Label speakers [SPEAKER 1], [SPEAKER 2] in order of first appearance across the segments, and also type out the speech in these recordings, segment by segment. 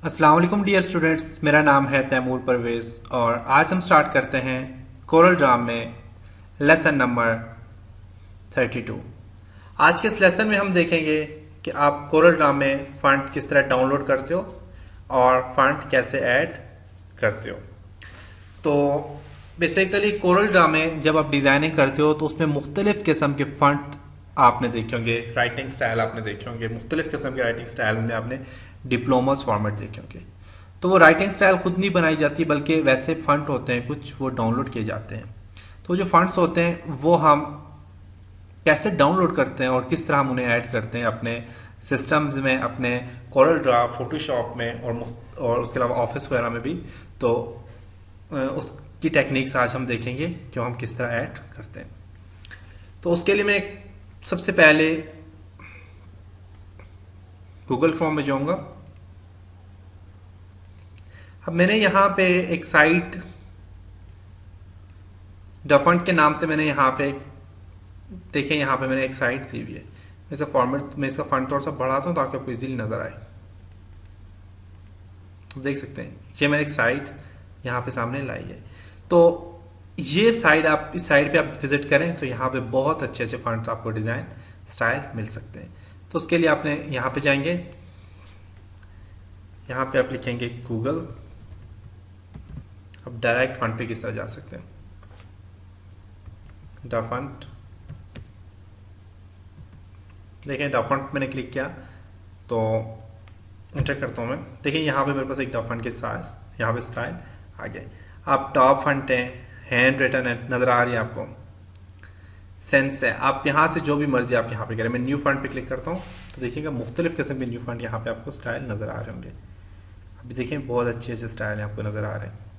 [SPEAKER 1] अस्सलाम वालेकुम dear students, मेरा नाम है तैमूर परवेज़ और आज हम स्टार्ट करते हैं कोरल ड्रा में लेसन नंबर 32। आज के इस लेसन में हम देखेंगे कि आप कोरल ड्रा में फंट किस तरह डाउनलोड करते हो और फंट कैसे ऐड करते हो। तो बेसिकली कोरल ड्रा में जब आप डिज़ाइनिंग करते हो तो उसमें मुख्तलिफ़ किस्म के फंट आपने देखे होंगे, राइटिंग स्टाइल आपने देखे होंगे, मुख्तलिफ़ किस्म के राइटिंग स्टाइल में आपने डिप्लोमास फॉर्मेट देखे होंगे। तो वो राइटिंग स्टाइल खुद नहीं बनाई जाती बल्कि वैसे फंट होते हैं कुछ, वो डाउनलोड किए जाते हैं। तो जो फंट्स होते हैं वो हम कैसे डाउनलोड करते हैं और किस तरह हम उन्हें ऐड करते हैं अपने सिस्टम्स में, अपने कोरल ड्रा, फोटोशॉप में और उसके अलावा ऑफिस वगैरह में भी। तो उसकी टेक्निक्स आज हम देखेंगे कि हम किस तरह ऐड करते हैं। तो उसके लिए मैं सबसे पहले गूगल क्रोम में जाऊंगा। अब मैंने यहाँ पे एक साइट डफंट के नाम से मैंने यहाँ पे देखें, यहाँ पे मैंने एक साइट दी हुई है। मैं इसका फॉर्मेट, मैं इसका फंट थोड़ा सा बढ़ाता हूँ ताकि आपको इजीली नजर आए। देख सकते हैं ये मैंने एक साइट यहाँ पे सामने लाई है। तो ये साइट, आप इस साइट पे आप विजिट करें तो यहाँ पे बहुत अच्छे अच्छे फंट्स आपको डिजाइन स्टाइल मिल सकते हैं। तो उसके लिए आपने यहाँ पे जाएंगे, यहाँ पे आप लिखेंगे गूगल। अब डायरेक्ट फंट पे किस तरह जा सकते हैं, डफंट। देखिए डफंट मैंने क्लिक किया तो इंटर करता हूँ मैं। देखिए यहाँ पे मेरे पास एक डफंट के साथ यहाँ पे स्टाइल आ गया। आप टॉप फंट है, हैंड रिटन है, नजर आ रही है आपको, सेंस है। आप यहाँ से जो भी मर्जी आप यहाँ पे करें। मैं न्यू फंट पे क्लिक करता हूँ तो देखिएगा मुख्तलिफ किस्म के न्यू फंट यहाँ पे आपको स्टाइल नजर आ रहे होंगे। अभी देखिए बहुत अच्छे अच्छे स्टाइल आपको नजर आ रहे हैं।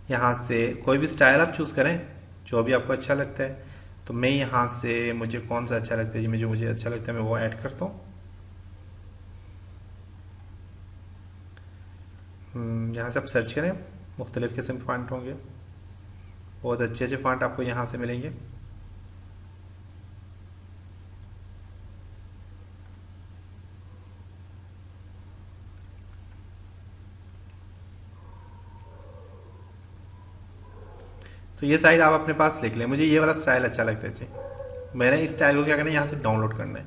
[SPEAKER 1] यहाँ से कोई भी स्टाइल आप चूज करें जो भी आपको अच्छा लगता है। तो मैं यहाँ से, मुझे कौन सा अच्छा लगता है, जो मुझे अच्छा लगता है मैं वो ऐड करता हूँ। यहाँ से आप सर्च करें, मुख्तलिफ किस्म के फंट होंगे, बहुत अच्छे अच्छे फंट आपको यहाँ से मिलेंगे। तो ये साइड आप अपने पास लिख लें, मुझे ये वाला स्टाइल अच्छा लगता है जी। मैंने इस स्टाइल को क्या करना है, यहाँ से डाउनलोड करना है।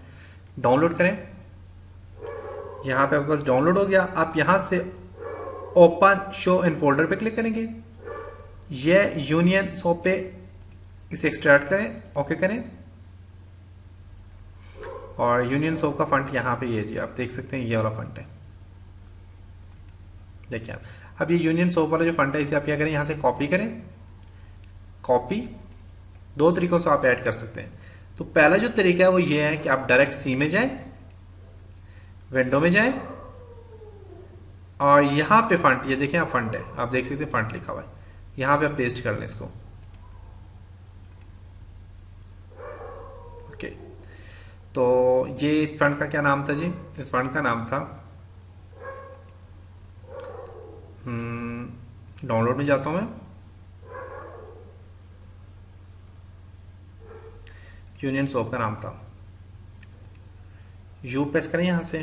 [SPEAKER 1] डाउनलोड करें, यहाँ पे आपके पास डाउनलोड हो गया। आप यहाँ से ओपन शो इन फोल्डर पे क्लिक करेंगे, ये यूनियन सोप पे इसे एक्सट्रैक्ट करें, ओके करें। और यूनियन सोप का फंट यहाँ पे ये जी आप देख सकते हैं, ये वाला फंट है। देखिए आप अब ये यूनियन सोप वाला जो फंट है इसे आप क्या करें, यहाँ से कॉपी करें। कॉपी दो तरीकों से आप ऐड कर सकते हैं। तो पहला जो तरीका है वो ये है कि आप डायरेक्ट सी में जाएं, विंडो में जाएं और यहां पे फंट, ये देखें आप फंट है, आप देख सकते हैं फंट लिखा हुआ है, यहां पे आप पेस्ट कर लें इसको। ओके, तो ये इस फंट का क्या नाम था जी? इस फंट का नाम था, डाउनलोड में जाता हूं मैं, यूनियन सोप का नाम था। यू प्रेस करें यहां से,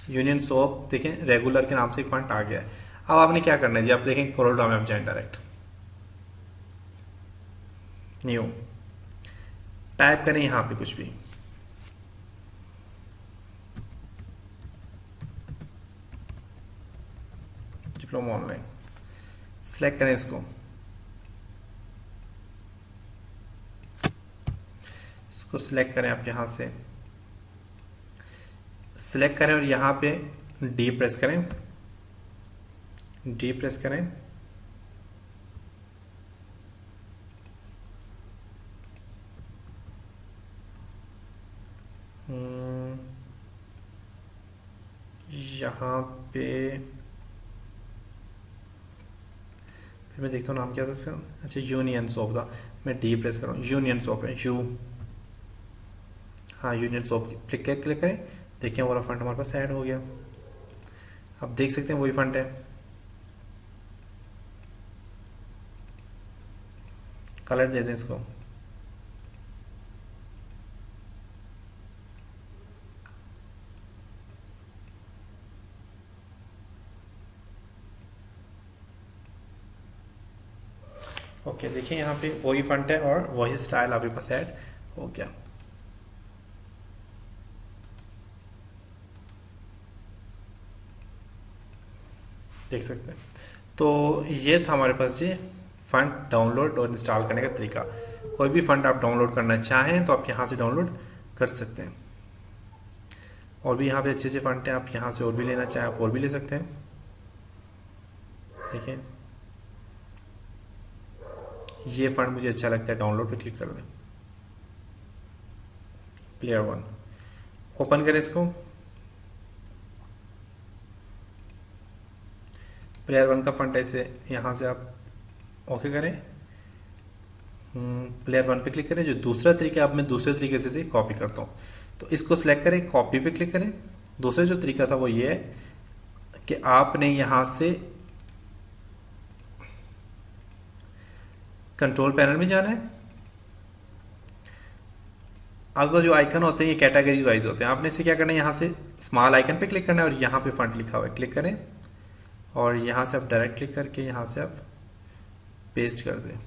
[SPEAKER 1] यूनियन सोप देखें रेगुलर के नाम से एक फंट आ गया है। अब आपने क्या करना है जी, आप देखें कोरल ड्रा में आप जाएं, डायरेक्ट न्यू टाइप करें यहां पे कुछ भी, डिप्लोमा ऑनलाइन सेलेक्ट करें इसको, इसको सिलेक्ट करें। आप यहां से सिलेक्ट करें और यहां पे डी प्रेस करें, डी प्रेस करें। यहाँ पे फिर मैं देखता हूँ नाम क्या था इसका। अच्छा यूनियन सोप था, मैं डी प्रेस कर रहा हूँ, यूनियन सोप है यू, हाँ यूनियन सोप क्लिक करें। देखिए वो वाला फंड हमारे पास ऐड हो गया। आप देख सकते हैं वही फंड है। कलर दे दें इसको, ओके, देखिए यहाँ पे वही फंट है और वही स्टाइल आपके पास ऐड हो गया। देख सकते हैं। तो ये था हमारे पास ये फंड डाउनलोड और इंस्टॉल करने का तरीका। कोई भी फंड आप डाउनलोड करना चाहें तो आप यहाँ से डाउनलोड कर सकते हैं। और भी यहाँ पे अच्छे अच्छे फंड हैं, आप यहाँ से और भी लेना चाहें आप और भी ले सकते हैं। देखिए ये फंड मुझे अच्छा लगता है, डाउनलोड पे क्लिक कर दें। प्लेयर वन ओपन करें इसको। प्लेयर वन का फंड ऐसे यहाँ से आप ओके करें। प्लेयर वन पे क्लिक करें। जो दूसरा तरीका आप मैं दूसरे तरीके से कॉपी करता हूँ, तो इसको सिलेक्ट करें, कॉपी पे क्लिक करें। दूसरा जो तरीका था वो ये है कि आपने यहाँ से कंट्रोल पैनल में जाना है। आपका जो आइकन होते हैं ये कैटेगरी वाइज होते हैं। आपने इसे क्या करना है, यहाँ से स्मॉल आइकन पे क्लिक करना है और यहाँ पे फंड लिखा हुआ है क्लिक करें और यहाँ से आप डायरेक्ट क्लिक करके यहाँ से आप पेस्ट कर दें।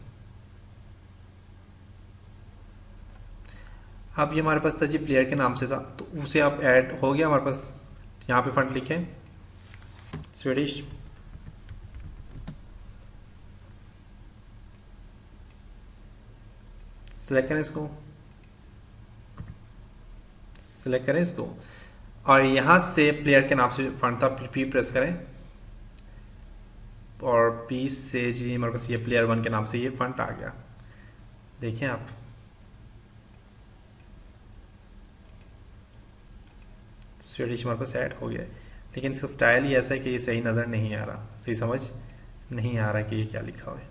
[SPEAKER 1] अब ये हमारे पास था जी प्लेयर के नाम से था, तो उसे आप ऐड हो गया हमारे पास। यहाँ पे फंड लिखें स्वीडिश, सिलेक्ट करें इसको, सिलेक्ट करें इसको और यहाँ से प्लेयर के नाम से फंड था पी प्रेस करें और पी से जी हमारे पास ये प्लेयर वन के नाम से ये फंड आ गया। देखें आप, स्वीडिश हमारे पास ऐड हो गया है, लेकिन इसका स्टाइल ही ऐसा है कि ये सही नज़र नहीं आ रहा, सही समझ नहीं आ रहा कि ये क्या लिखा हुआ है।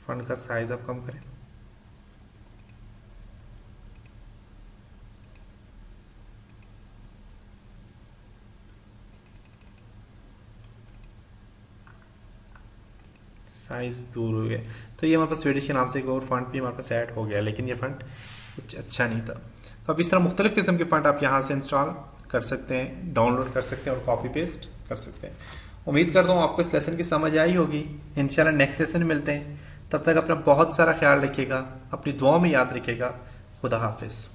[SPEAKER 1] फंड का साइज आप कम करें। साइज दूर हो गया। तो ये हमारे पास स्वीडिश के नाम से एक और फंड भी हमारे पास ऐड हो गया, लेकिन ये फंड कुछ अच्छा नहीं था। तो अब इस तरह मुख्तलिफ किस्म के फंड आप यहाँ से इंस्टॉल कर सकते हैं, डाउनलोड कर सकते हैं और कॉपी पेस्ट कर सकते हैं। उम्मीद करता हूँ आपको इस लेसन की समझ आई होगी। इंशाल्लाह नेक्स्ट लेसन में मिलते हैं, तब तक अपना बहुत सारा ख्याल रखिएगा, अपनी दुआओं में याद रखिएगा। खुदा हाफिज़।